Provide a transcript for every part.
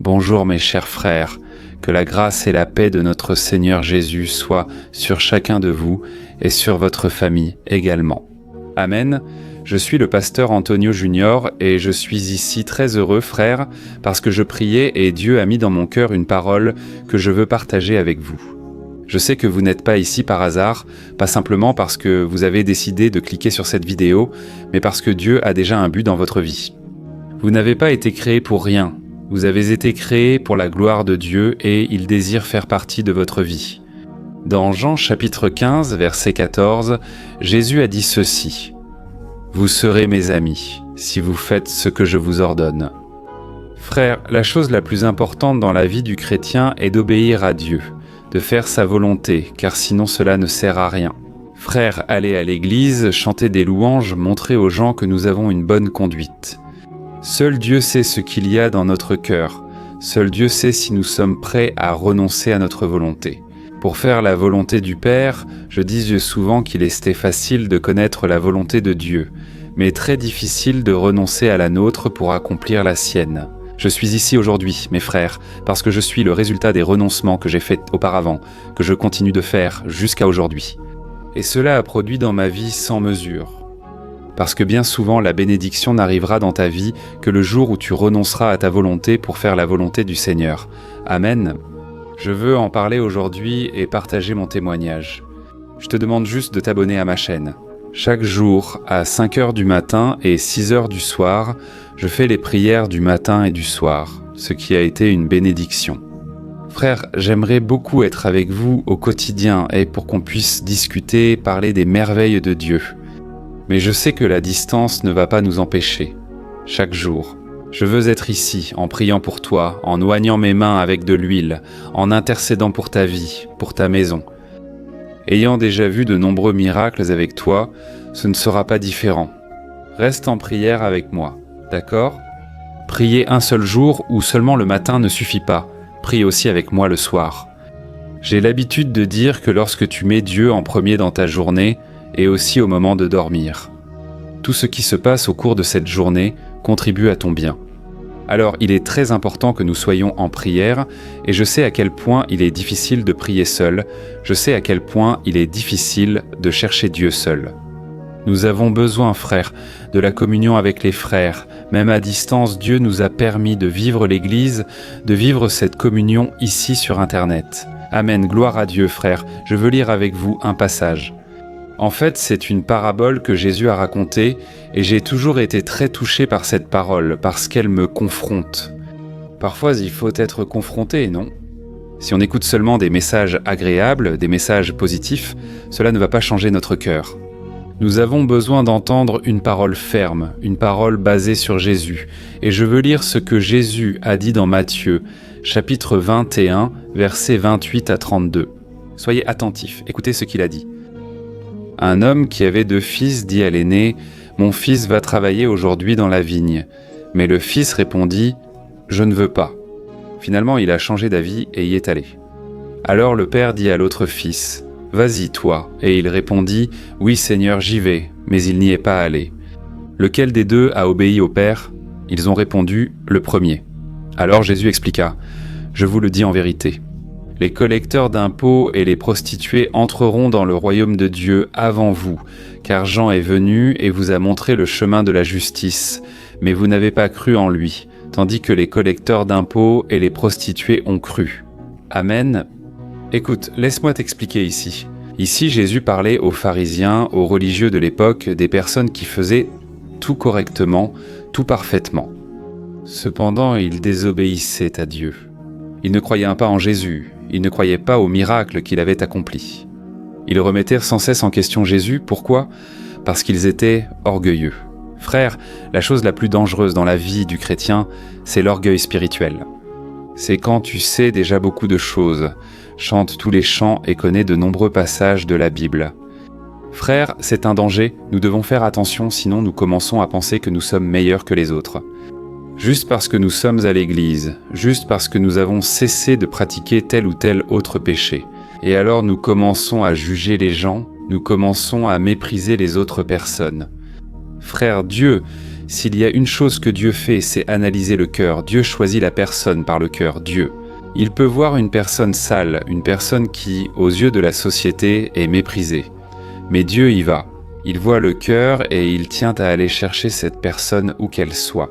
Bonjour mes chers frères, que la grâce et la paix de notre Seigneur Jésus soient sur chacun de vous et sur votre famille également. Amen. Je suis le pasteur Antonio Junior et je suis ici très heureux, frères, parce que je priais et Dieu a mis dans mon cœur une parole que je veux partager avec vous. Je sais que vous n'êtes pas ici par hasard, pas simplement parce que vous avez décidé de cliquer sur cette vidéo, mais parce que Dieu a déjà un but dans votre vie. Vous n'avez pas été créé pour rien. Vous avez été créé pour la gloire de Dieu et il désire faire partie de votre vie. Dans Jean chapitre 15, verset 14, Jésus a dit ceci: « Vous serez mes amis, si vous faites ce que je vous ordonne. » Frères, la chose la plus importante dans la vie du chrétien est d'obéir à Dieu, de faire sa volonté, car sinon cela ne sert à rien. Frères, allez à l'église, chanter des louanges, montrer aux gens que nous avons une bonne conduite. Seul Dieu sait ce qu'il y a dans notre cœur. Seul Dieu sait si nous sommes prêts à renoncer à notre volonté. Pour faire la volonté du Père, je dis souvent qu'il est facile de connaître la volonté de Dieu, mais très difficile de renoncer à la nôtre pour accomplir la sienne. Je suis ici aujourd'hui, mes frères, parce que je suis le résultat des renoncements que j'ai faits auparavant, que je continue de faire jusqu'à aujourd'hui. Et cela a produit dans ma vie sans mesure. Parce que bien souvent, la bénédiction n'arrivera dans ta vie que le jour où tu renonceras à ta volonté pour faire la volonté du Seigneur. Amen. Je veux en parler aujourd'hui et partager mon témoignage. Je te demande juste de t'abonner à ma chaîne. Chaque jour, à 5h du matin et 6h du soir, je fais les prières du matin et du soir, ce qui a été une bénédiction. Frères, j'aimerais beaucoup être avec vous au quotidien et pour qu'on puisse discuter, parler des merveilles de Dieu. Mais je sais que la distance ne va pas nous empêcher. Chaque jour, je veux être ici, en priant pour toi, en oignant mes mains avec de l'huile, en intercédant pour ta vie, pour ta maison. Ayant déjà vu de nombreux miracles avec toi, ce ne sera pas différent. Reste en prière avec moi, d'accord? Prier un seul jour ou seulement le matin ne suffit pas. Prie aussi avec moi le soir. J'ai l'habitude de dire que lorsque tu mets Dieu en premier dans ta journée, et aussi au moment de dormir. Tout ce qui se passe au cours de cette journée contribue à ton bien. Alors il est très important que nous soyons en prière, et je sais à quel point il est difficile de prier seul, je sais à quel point il est difficile de chercher Dieu seul. Nous avons besoin, frères, de la communion avec les frères. Même à distance, Dieu nous a permis de vivre l'Église, de vivre cette communion ici sur Internet. Amen, gloire à Dieu, frères. Je veux lire avec vous un passage. En fait, c'est une parabole que Jésus a racontée et j'ai toujours été très touché par cette parole parce qu'elle me confronte. Parfois, il faut être confronté, non? Si on écoute seulement des messages agréables, des messages positifs, cela ne va pas changer notre cœur. Nous avons besoin d'entendre une parole ferme, une parole basée sur Jésus. Et je veux lire ce que Jésus a dit dans Matthieu, chapitre 21, versets 28 à 32. Soyez attentifs, écoutez ce qu'il a dit. Un homme qui avait 2 fils dit à l'aîné « Mon fils va travailler aujourd'hui dans la vigne. » Mais le fils répondit « Je ne veux pas. » Finalement, il a changé d'avis et y est allé. Alors le père dit à l'autre fils « Vas-y, toi. » Et il répondit « Oui, Seigneur, j'y vais. » Mais il n'y est pas allé. Lequel des deux a obéi au père? Ils ont répondu « Le premier. » Alors Jésus expliqua « Je vous le dis en vérité. Les collecteurs d'impôts et les prostituées entreront dans le royaume de Dieu avant vous, car Jean est venu et vous a montré le chemin de la justice, mais vous n'avez pas cru en lui, tandis que les collecteurs d'impôts et les prostituées ont cru. Amen. Écoute, laisse-moi t'expliquer ici. Ici, Jésus parlait aux pharisiens, aux religieux de l'époque, des personnes qui faisaient tout correctement, tout parfaitement. Cependant, ils désobéissaient à Dieu. Ils ne croyaient pas en Jésus. Ils ne croyaient pas au miracle qu'il avait accompli. Ils remettaient sans cesse en question Jésus. Pourquoi? Parce qu'ils étaient orgueilleux. Frères, la chose la plus dangereuse dans la vie du chrétien, c'est l'orgueil spirituel. C'est quand tu sais déjà beaucoup de choses, chante tous les chants et connais de nombreux passages de la Bible. Frères, c'est un danger, nous devons faire attention, sinon nous commençons à penser que nous sommes meilleurs que les autres. Juste parce que nous sommes à l'église, juste parce que nous avons cessé de pratiquer tel ou tel autre péché. Et alors nous commençons à juger les gens, nous commençons à mépriser les autres personnes. Frère, Dieu, S'il y a une chose que Dieu fait, c'est analyser le cœur. Dieu choisit la personne par le cœur, Dieu. Il peut voir une personne sale, une personne qui, aux yeux de la société, est méprisée. Mais Dieu y va. Il voit le cœur et il tient à aller chercher cette personne où qu'elle soit.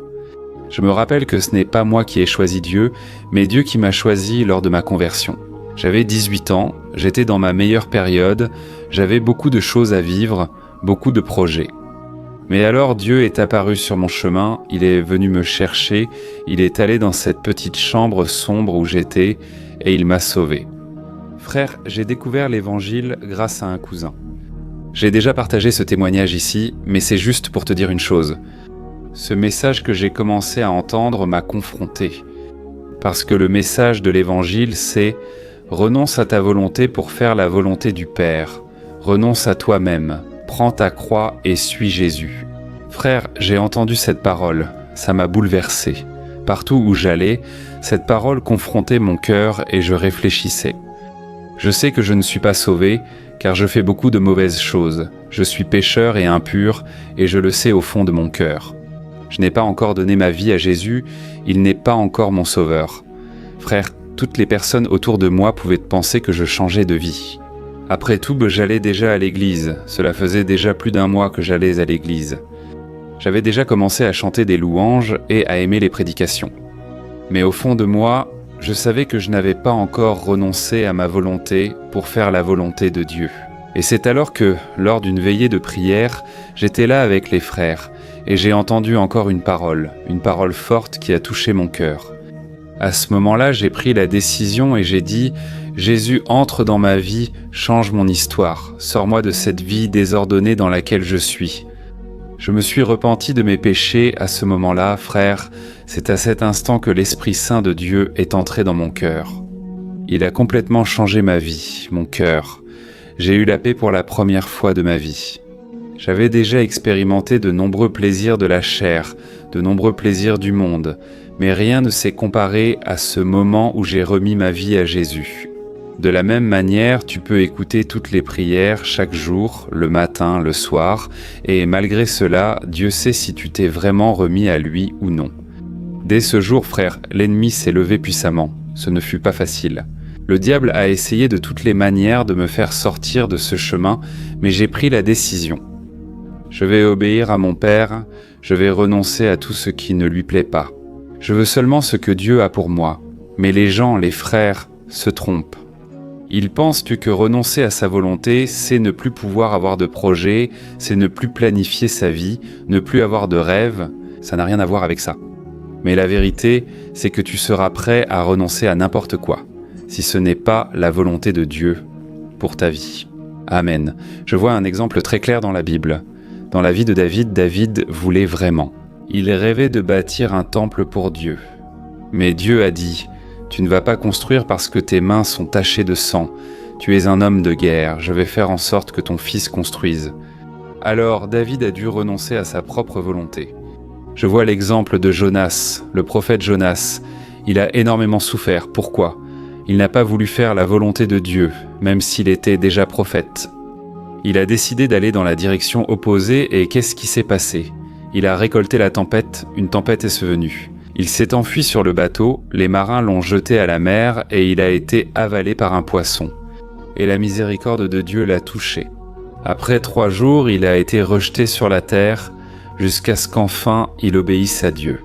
Je me rappelle que ce n'est pas moi qui ai choisi Dieu, mais Dieu qui m'a choisi lors de ma conversion. J'avais 18 ans, j'étais dans ma meilleure période, j'avais beaucoup de choses à vivre, beaucoup de projets. Mais alors Dieu est apparu sur mon chemin, il est venu me chercher, il est allé dans cette petite chambre sombre où j'étais et il m'a sauvé. Frère, j'ai découvert l'Évangile grâce à un cousin. J'ai déjà partagé ce témoignage ici, mais c'est juste pour te dire une chose. Ce message que j'ai commencé à entendre m'a confronté. Parce que le message de l'Évangile, c'est « Renonce à ta volonté pour faire la volonté du Père. Renonce à toi-même. Prends ta croix et suis Jésus. » Frère, j'ai entendu cette parole. Ça m'a bouleversé. Partout où j'allais, cette parole confrontait mon cœur et je réfléchissais. Je sais que je ne suis pas sauvé, car je fais beaucoup de mauvaises choses. Je suis pécheur et impur, et je le sais au fond de mon cœur. Je n'ai pas encore donné ma vie à Jésus, il n'est pas encore mon sauveur. Frère, toutes les personnes autour de moi pouvaient penser que je changeais de vie. Après tout, j'allais déjà à l'église. Cela faisait déjà plus d'1 mois que j'allais à l'église. J'avais déjà commencé à chanter des louanges et à aimer les prédications. Mais au fond de moi, je savais que je n'avais pas encore renoncé à ma volonté pour faire la volonté de Dieu. Et c'est alors que, lors d'une veillée de prière, j'étais là avec les frères, et j'ai entendu encore une parole forte qui a touché mon cœur. À ce moment-là, j'ai pris la décision et j'ai dit « Jésus, entre dans ma vie, change mon histoire, sors-moi de cette vie désordonnée dans laquelle je suis. » Je me suis repenti de mes péchés à ce moment-là, frère, c'est à cet instant que l'Esprit Saint de Dieu est entré dans mon cœur. Il a complètement changé ma vie, mon cœur. J'ai eu la paix pour la première fois de ma vie. J'avais déjà expérimenté de nombreux plaisirs de la chair, de nombreux plaisirs du monde, mais rien ne s'est comparé à ce moment où j'ai remis ma vie à Jésus. De la même manière, tu peux écouter toutes les prières chaque jour, le matin, le soir, et malgré cela, Dieu sait si tu t'es vraiment remis à lui ou non. Dès ce jour, frère, l'ennemi s'est levé puissamment. Ce ne fut pas facile. Le diable a essayé de toutes les manières de me faire sortir de ce chemin, mais j'ai pris la décision. Je vais obéir à mon Père, je vais renoncer à tout ce qui ne lui plaît pas. Je veux seulement ce que Dieu a pour moi, mais les gens, les frères, se trompent. Ils pensent que renoncer à sa volonté, c'est ne plus pouvoir avoir de projet, c'est ne plus planifier sa vie, ne plus avoir de rêve, ça n'a rien à voir avec ça. Mais la vérité, c'est que tu seras prêt à renoncer à n'importe quoi, si ce n'est pas la volonté de Dieu pour ta vie. Amen. Je vois un exemple très clair dans la Bible. Dans la vie de David, David voulait vraiment. Il rêvait de bâtir un temple pour Dieu. Mais Dieu a dit « Tu ne vas pas construire parce que tes mains sont tachées de sang. Tu es un homme de guerre, je vais faire en sorte que ton fils construise. » Alors David a dû renoncer à sa propre volonté. Je vois l'exemple de Jonas, le prophète Jonas. Il a énormément souffert. Pourquoi ? Il n'a pas voulu faire la volonté de Dieu, même s'il était déjà prophète. Il a décidé d'aller dans la direction opposée et qu'est-ce qui s'est passé ? Il a récolté la tempête, une tempête est survenue. Il s'est enfui sur le bateau, les marins l'ont jeté à la mer et il a été avalé par un poisson. Et la miséricorde de Dieu l'a touché. Après 3 jours, il a été rejeté sur la terre, jusqu'à ce qu'enfin il obéisse à Dieu.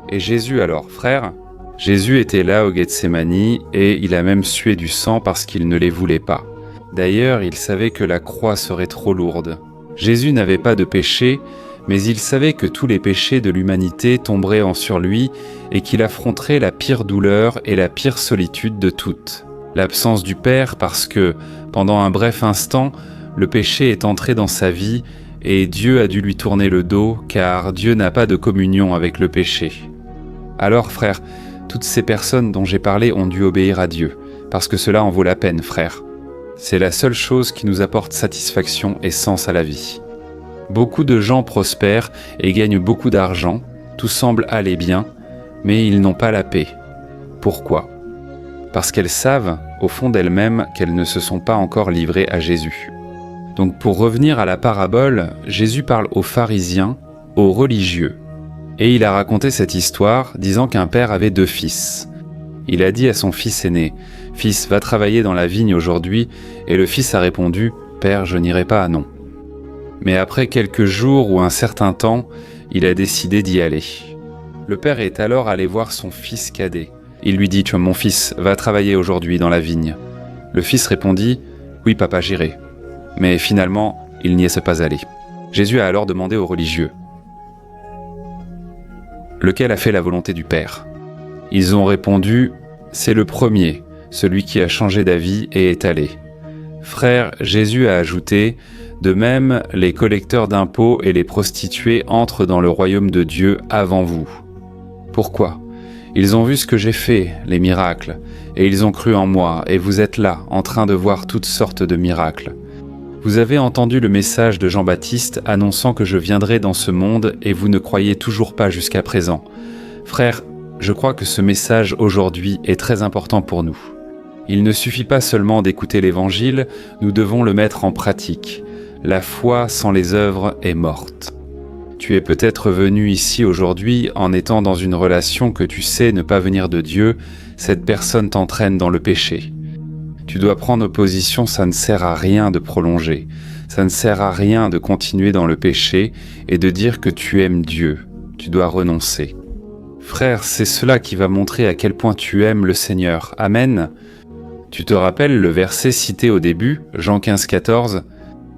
Et Jésus alors, frère ? Jésus était là au Gethsémani et il a même sué du sang parce qu'il ne les voulait pas. D'ailleurs, il savait que la croix serait trop lourde. Jésus n'avait pas de péché, mais il savait que tous les péchés de l'humanité tomberaient sur lui et qu'il affronterait la pire douleur et la pire solitude de toutes. L'absence du Père parce que, pendant un bref instant, le péché est entré dans sa vie et Dieu a dû lui tourner le dos car Dieu n'a pas de communion avec le péché. Alors, frère, toutes ces personnes dont j'ai parlé ont dû obéir à Dieu, parce que cela en vaut la peine, frère. C'est la seule chose qui nous apporte satisfaction et sens à la vie. Beaucoup de gens prospèrent et gagnent beaucoup d'argent, tout semble aller bien, mais ils n'ont pas la paix. Pourquoi ? Parce qu'elles savent, au fond d'elles-mêmes, qu'elles ne se sont pas encore livrées à Jésus. Donc pour revenir à la parabole, Jésus parle aux pharisiens, aux religieux. Et il a raconté cette histoire, disant qu'un père avait 2 fils. Il a dit à son fils aîné, « Fils, va travailler dans la vigne aujourd'hui », et le fils a répondu, « Père, je n'irai pas, non ». Mais après quelques jours ou un certain temps, il a décidé d'y aller. Le père est alors allé voir son fils cadet. Il lui dit, « Mon fils, va travailler aujourd'hui dans la vigne ». Le fils répondit, « Oui, papa, j'irai ». Mais finalement, il n'y est pas allé. Jésus a alors demandé aux religieux, « Lequel a fait la volonté du Père ?» Ils ont répondu, « C'est le premier, celui qui a changé d'avis et est allé. » Frère, Jésus a ajouté, « De même, les collecteurs d'impôts et les prostituées entrent dans le royaume de Dieu avant vous. » Pourquoi ? Ils ont vu ce que j'ai fait, les miracles, et ils ont cru en moi, et vous êtes là, en train de voir toutes sortes de miracles. Vous avez entendu le message de Jean-Baptiste annonçant que je viendrai dans ce monde et vous ne croyez toujours pas jusqu'à présent. Frères, je crois que ce message aujourd'hui est très important pour nous. Il ne suffit pas seulement d'écouter l'Évangile, nous devons le mettre en pratique. La foi sans les œuvres est morte. Tu es peut-être venu ici aujourd'hui en étant dans une relation que tu sais ne pas venir de Dieu, cette personne t'entraîne dans le péché. Tu dois prendre position, ça ne sert à rien de prolonger, ça ne sert à rien de continuer dans le péché et de dire que tu aimes Dieu, tu dois renoncer. Frère, c'est cela qui va montrer à quel point tu aimes le Seigneur. Amen. Tu te rappelles le verset cité au début, Jean 15, 14 ?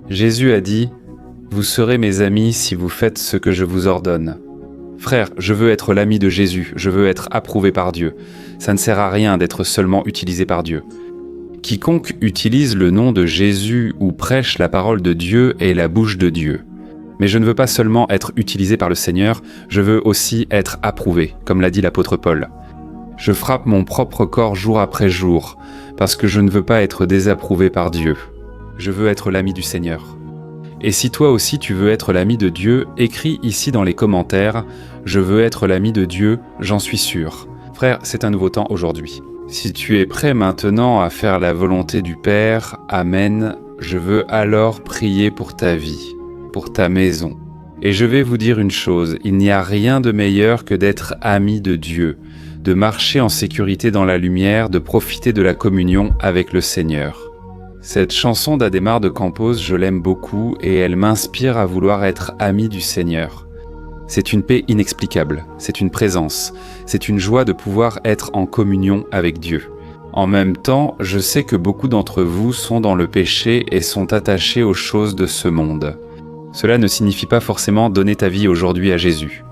Jésus a dit « Vous serez mes amis si vous faites ce que je vous ordonne ». Frère, je veux être l'ami de Jésus, je veux être approuvé par Dieu. Ça ne sert à rien d'être seulement utilisé par Dieu. Quiconque utilise le nom de Jésus ou prêche la parole de Dieu est la bouche de Dieu. Mais je ne veux pas seulement être utilisé par le Seigneur, je veux aussi être approuvé, comme l'a dit l'apôtre Paul. Je frappe mon propre corps jour après jour, parce que je ne veux pas être désapprouvé par Dieu. Je veux être l'ami du Seigneur. Et si toi aussi tu veux être l'ami de Dieu, écris ici dans les commentaires « Je veux être l'ami de Dieu, j'en suis sûr ». Frère, c'est un nouveau temps aujourd'hui. Si tu es prêt maintenant à faire la volonté du Père, Amen, je veux alors prier pour ta vie, pour ta maison. Et je vais vous dire une chose, il n'y a rien de meilleur que d'être ami de Dieu, de marcher en sécurité dans la lumière, de profiter de la communion avec le Seigneur. Cette chanson d'Adhémar de Campos, je l'aime beaucoup et elle m'inspire à vouloir être ami du Seigneur. C'est une paix inexplicable, c'est une présence, c'est une joie de pouvoir être en communion avec Dieu. En même temps, je sais que beaucoup d'entre vous sont dans le péché et sont attachés aux choses de ce monde. Cela ne signifie pas forcément donner ta vie aujourd'hui à Jésus.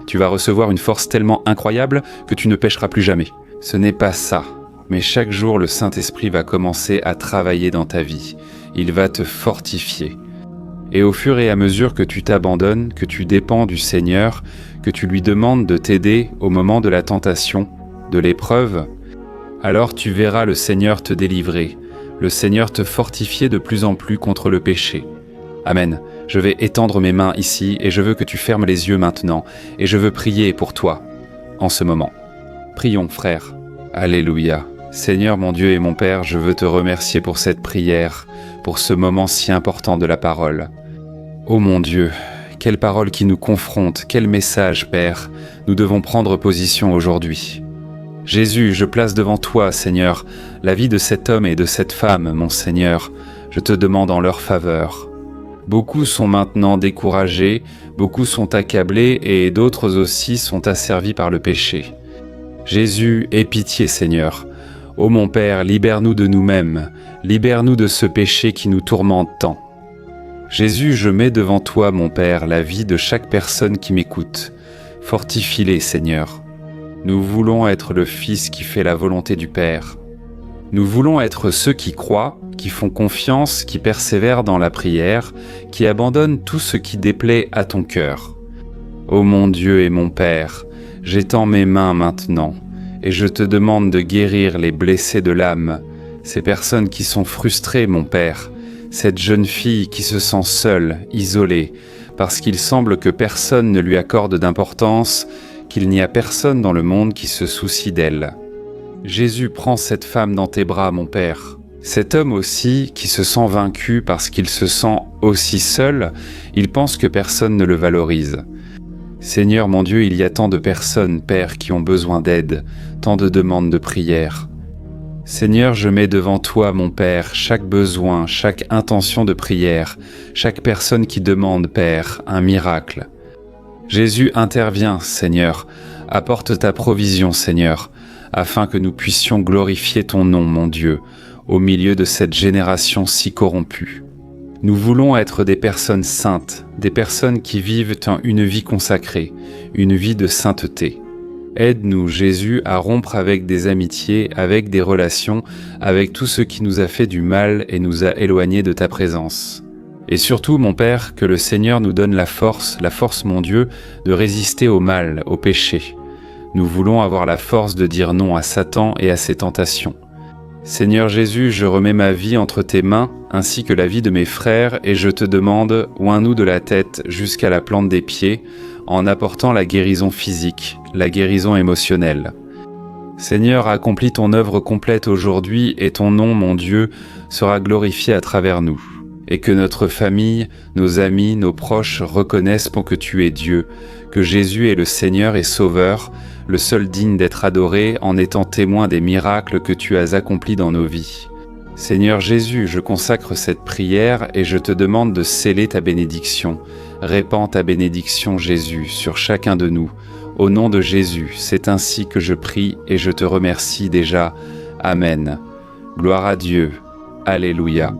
Tu vas recevoir une force tellement incroyable que tu ne pécheras plus jamais. Ce n'est pas ça. Mais chaque jour, le Saint-Esprit va commencer à travailler dans ta vie. Il va te fortifier. Et au fur et à mesure que tu t'abandonnes, que tu dépends du Seigneur, que tu lui demandes de t'aider au moment de la tentation, de l'épreuve, alors tu verras le Seigneur te délivrer, le Seigneur te fortifier de plus en plus contre le péché. Amen. Je vais étendre mes mains ici et je veux que tu fermes les yeux maintenant et je veux prier pour toi en ce moment. Prions, frères. Alléluia. Seigneur mon Dieu et mon Père, je veux te remercier pour cette prière, pour ce moment si important de la parole. Ô mon Dieu, quelle parole qui nous confronte, quel message, Père, nous devons prendre position aujourd'hui. Jésus, je place devant toi, Seigneur, la vie de cet homme et de cette femme, mon Seigneur, je te demande en leur faveur. Beaucoup sont maintenant découragés, beaucoup sont accablés et d'autres aussi sont asservis par le péché. Jésus, aie pitié, Seigneur. Ô mon Père, libère-nous de nous-mêmes, libère-nous de ce péché qui nous tourmente tant. Jésus, je mets devant toi, mon Père, la vie de chaque personne qui m'écoute. Fortifie-les, Seigneur. Nous voulons être le Fils qui fait la volonté du Père. Nous voulons être ceux qui croient, qui font confiance, qui persévèrent dans la prière, qui abandonnent tout ce qui déplaît à ton cœur. Ô mon Dieu et mon Père, j'étends mes mains maintenant, et je te demande de guérir les blessés de l'âme, ces personnes qui sont frustrées, mon Père, cette jeune fille qui se sent seule, isolée, parce qu'il semble que personne ne lui accorde d'importance, qu'il n'y a personne dans le monde qui se soucie d'elle. Jésus, prends cette femme dans tes bras, mon Père. Cet homme aussi, qui se sent vaincu parce qu'il se sent aussi seul, il pense que personne ne le valorise. Seigneur mon Dieu, il y a tant de personnes, Père, qui ont besoin d'aide, tant de demandes de prière. Seigneur, je mets devant toi, mon Père, chaque besoin, chaque intention de prière, chaque personne qui demande, Père, un miracle. Jésus, intervient, Seigneur, apporte ta provision, Seigneur, afin que nous puissions glorifier ton nom, mon Dieu, au milieu de cette génération si corrompue. Nous voulons être des personnes saintes, des personnes qui vivent une vie consacrée, une vie de sainteté. Aide-nous, Jésus, à rompre avec des amitiés, avec des relations, avec tout ce qui nous a fait du mal et nous a éloignés de ta présence. Et surtout, mon Père, que le Seigneur nous donne la force, mon Dieu, de résister au mal, au péché. Nous voulons avoir la force de dire non à Satan et à ses tentations. Seigneur Jésus, je remets ma vie entre tes mains, ainsi que la vie de mes frères, et je te demande, oins-nous de la tête jusqu'à la plante des pieds, en apportant la guérison physique, la guérison émotionnelle. Seigneur, accomplis ton œuvre complète aujourd'hui, et ton nom, mon Dieu, sera glorifié à travers nous. Et que notre famille, nos amis, nos proches reconnaissent que tu es Dieu, que Jésus est le Seigneur et Sauveur, le seul digne d'être adoré en étant témoin des miracles que tu as accomplis dans nos vies. Seigneur Jésus, je consacre cette prière et je te demande de sceller ta bénédiction. Répands ta bénédiction, Jésus, sur chacun de nous. Au nom de Jésus, c'est ainsi que je prie et je te remercie déjà. Amen. Gloire à Dieu. Alléluia.